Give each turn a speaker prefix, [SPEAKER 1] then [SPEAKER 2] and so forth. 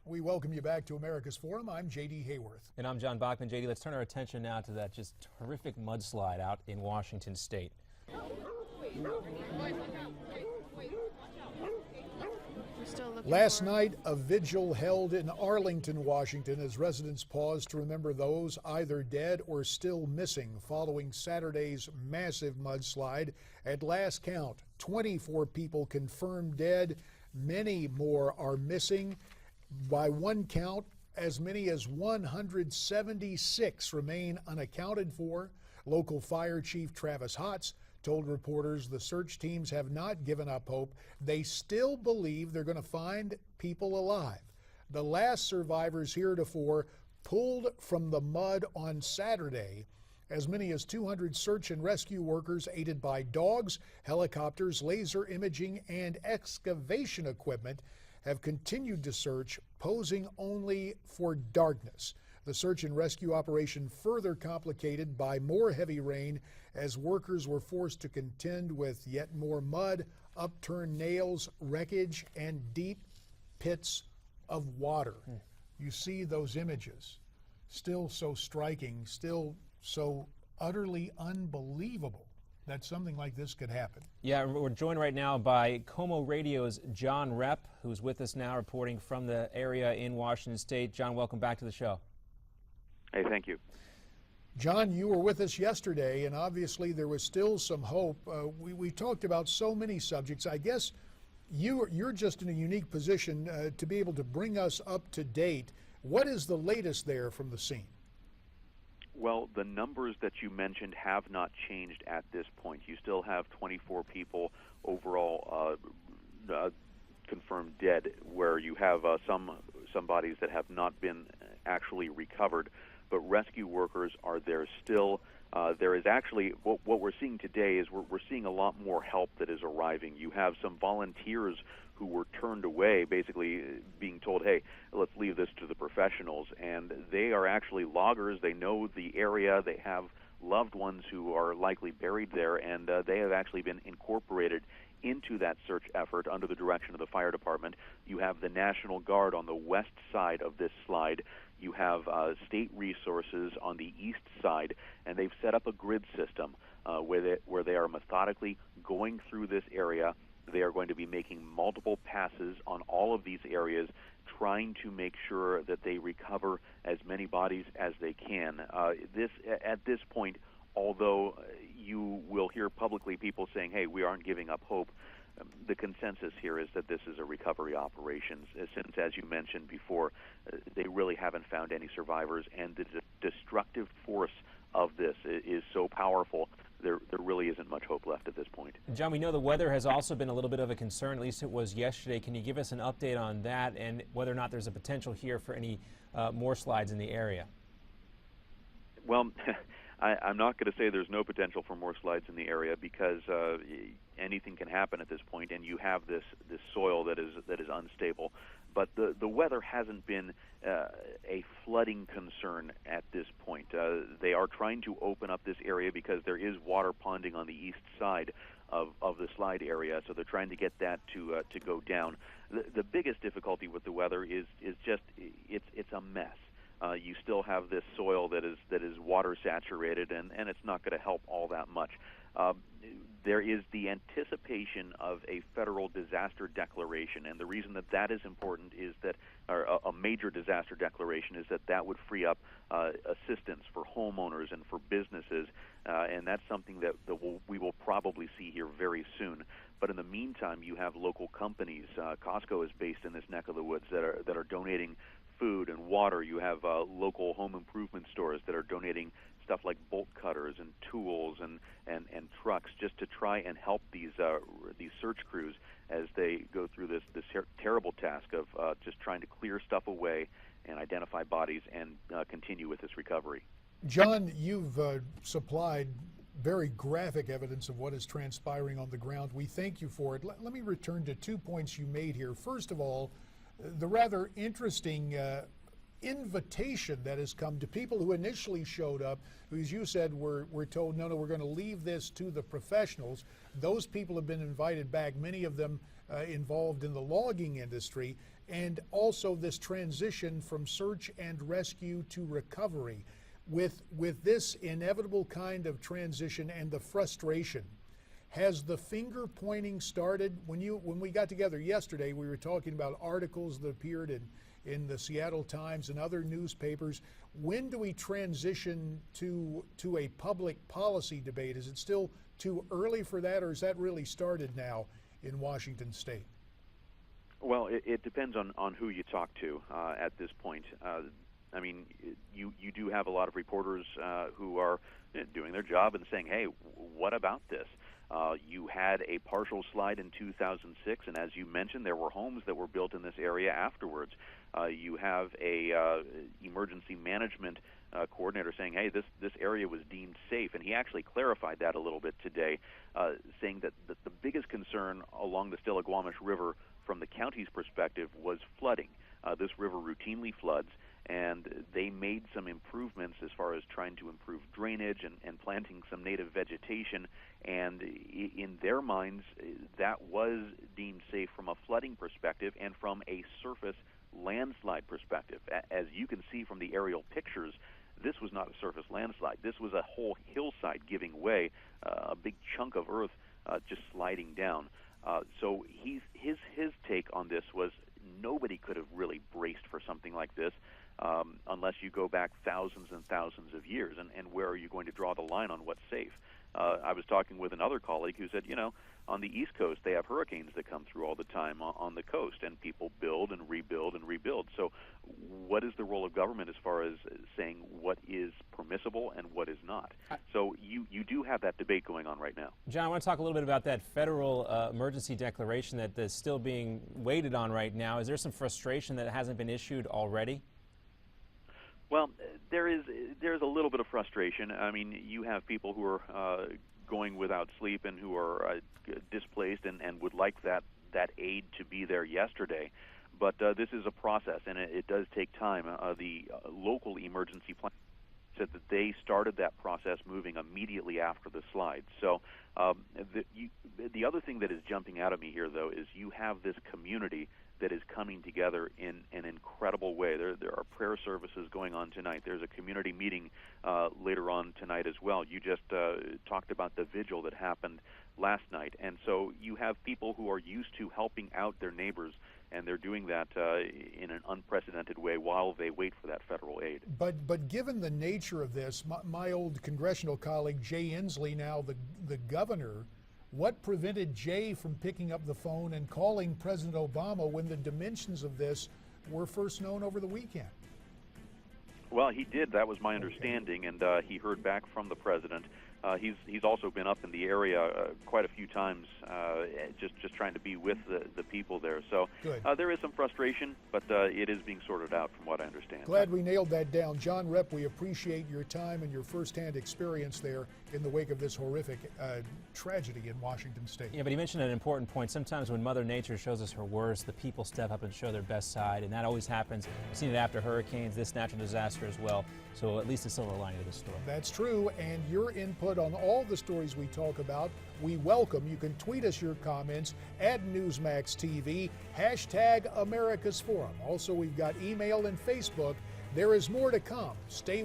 [SPEAKER 1] We welcome you back to America's Forum. I'm J.D. Hayworth.
[SPEAKER 2] And I'm John Bachman. J.D., let's turn our attention now to that just horrific mudslide out in Washington State.
[SPEAKER 1] Last night, a vigil held in Arlington, Washington, as residents paused to remember those either dead or still missing following Saturday's massive mudslide. At last count, 24 people confirmed dead. Many more are missing. By one count, as many as 176 remain unaccounted for. Local Fire Chief Travis Hotz told reporters the search teams have not given up hope. They still believe they're going to find people alive. The last survivors heretofore pulled from the mud on Saturday. As many as 200 search and rescue workers aided by dogs, helicopters, laser imaging, and excavation equipment have continued to search, posing only for darkness. The search and rescue operation further complicated by more heavy rain as workers were forced to contend with yet more mud, upturned nails, wreckage, and deep pits of water. You see those images, still so striking, still so utterly unbelievable that something like this could happen.
[SPEAKER 2] Yeah, we're joined right now by KOMO Radio's Jon Repp, who's with us now reporting from the area in Washington State. John, welcome back to the show.
[SPEAKER 3] Hey, thank you.
[SPEAKER 1] John, you were with us yesterday, and obviously there was still some hope. We talked about so many subjects. I guess you're just in a unique position to be able to bring us up to date. What is the latest there from the scene?
[SPEAKER 3] Well, the numbers that you mentioned have not changed at this point. You still have 24 people overall confirmed dead, where you have some bodies that have not been actually recovered, but rescue workers are there still. There is actually, what we're seeing today is we're seeing a lot more help that is arriving. You have some volunteers who were turned away, basically being told, hey, let's leave this to the professionals. And they are actually loggers. They know the area. They have loved ones who are likely buried there, and they have actually been incorporated into that search effort under the direction of the fire department. You have the National Guard on the west side of this slide. You have state resources on the east side, and they've set up a grid system where they are methodically going through this area. They are going to be making multiple passes on all of these areas, trying to make sure that they recover as many bodies as they can. At this point, although you will hear publicly people saying, hey, we aren't giving up hope, the consensus here is that this is a recovery operation, since, as you mentioned before, they really haven't found any survivors, and the destructive force of this is so powerful, there really isn't much hope left at this point.
[SPEAKER 2] John, we know the weather has also been a little bit of a concern, at least it was yesterday. Can you give us an update on that and whether or not there's a potential here for any more slides in the area?
[SPEAKER 3] Well, I'm not going to say there's no potential for more slides in the area, because anything can happen at this point, and you have this soil that is unstable. But the weather hasn't been a flooding concern at this point. They are trying to open up this area because there is water ponding on the east side of the slide area, so they're trying to get that to go down. The biggest difficulty with the weather is just it's a mess. You still have this soil that is water saturated, and it's not going to help all that much. There is the anticipation of a federal disaster declaration, and the reason that is important is that, or a major disaster declaration, is that would free up assistance for homeowners and for businesses, and that's something that we will probably see here very soon. But in the meantime, you have local companies. Costco is based in this neck of the woods that are donating food and water. You have local home improvement stores that are donating stuff like bolt cutters and tools and trucks, just to try and help these search crews as they go through this terrible task of just trying to clear stuff away and identify bodies and continue with this recovery.
[SPEAKER 1] John, you've supplied very graphic evidence of what is transpiring on the ground. We thank you for it. Let me return to 2 points you made here. First of all, the rather interesting invitation that has come to people who initially showed up, who, as you said, were told, no, we're going to leave this to the professionals. Those people have been invited back, many of them involved in the logging industry, and also this transition from search and rescue to recovery. With this inevitable kind of transition and the frustration, has the finger pointing started? When we got together yesterday, we were talking about articles that appeared in the Seattle Times and other newspapers. When do we transition to a public policy debate? Is it still too early for that, or has that really started now in Washington State?
[SPEAKER 3] Well, it depends on who you talk to at this point. I mean, you do have a lot of reporters who are doing their job and saying, hey, what about this? You had a partial slide in 2006, and as you mentioned, there were homes that were built in this area afterwards. You have a emergency management coordinator saying, hey, this area was deemed safe, and he actually clarified that a little bit today, saying that the biggest concern along the Stillaguamish River from the county's perspective was flooding. This river routinely floods, and they made some improvements as far as trying to improve drainage and planting some native vegetation, and in their minds that was deemed safe from a flooding perspective and from a surface landslide perspective. As you can see from the aerial pictures, this was not a surface landslide. This was a whole hillside giving way, a big chunk of earth just sliding down. So his take on this was nobody could have really braced for something like this unless you go back thousands and thousands of years. And where are you going to draw the line on what's safe? I was talking with another colleague who said, on the East Coast, they have hurricanes that come through all the time on the coast, and people build and rebuild and rebuild. So what is the role of government as far as saying what is permissible and what is not? So you do have that debate going on right now.
[SPEAKER 2] John, I want to talk a little bit about that federal emergency declaration that is still being waited on right now. Is there some frustration that it hasn't been issued already?
[SPEAKER 3] Well, there's a little bit of frustration. I mean, you have people who are going without sleep and who are displaced and would like that aid to be there yesterday. But this is a process, and it does take time. The local emergency plan said that they started that process moving immediately after the slide. So the other thing that is jumping out at me here, though, is you have this community that is coming together in an incredible way. There are prayer services going on tonight. There's a community meeting later on tonight as well. You just talked about the vigil that happened last night. And so you have people who are used to helping out their neighbors, and they're doing that in an unprecedented way while they wait for that federal aid.
[SPEAKER 1] But given the nature of this, my old congressional colleague Jay Inslee, now the governor, what prevented Jay from picking up the phone and calling President Obama when the dimensions of this were first known over the weekend?
[SPEAKER 3] Well, he did. That was my understanding, and he heard back from the president. He's also been up in the area quite a few times, just trying to be with the people there. So there is some frustration, but it is being sorted out from what I understand.
[SPEAKER 1] Glad we nailed that down. Jon Repp, we appreciate your time and your firsthand experience there in the wake of this horrific tragedy in Washington State.
[SPEAKER 2] Yeah, but he mentioned an important point. Sometimes when Mother Nature shows us her worst, the people step up and show their best side, and that always happens. We've seen it after hurricanes, this natural disaster as well. So at least a silver lining to the story.
[SPEAKER 1] That's true, and your input on all the stories we talk about, we welcome. You can tweet us your comments at Newsmax TV, #America's Forum. Also, we've got email and Facebook. There is more to come. Stay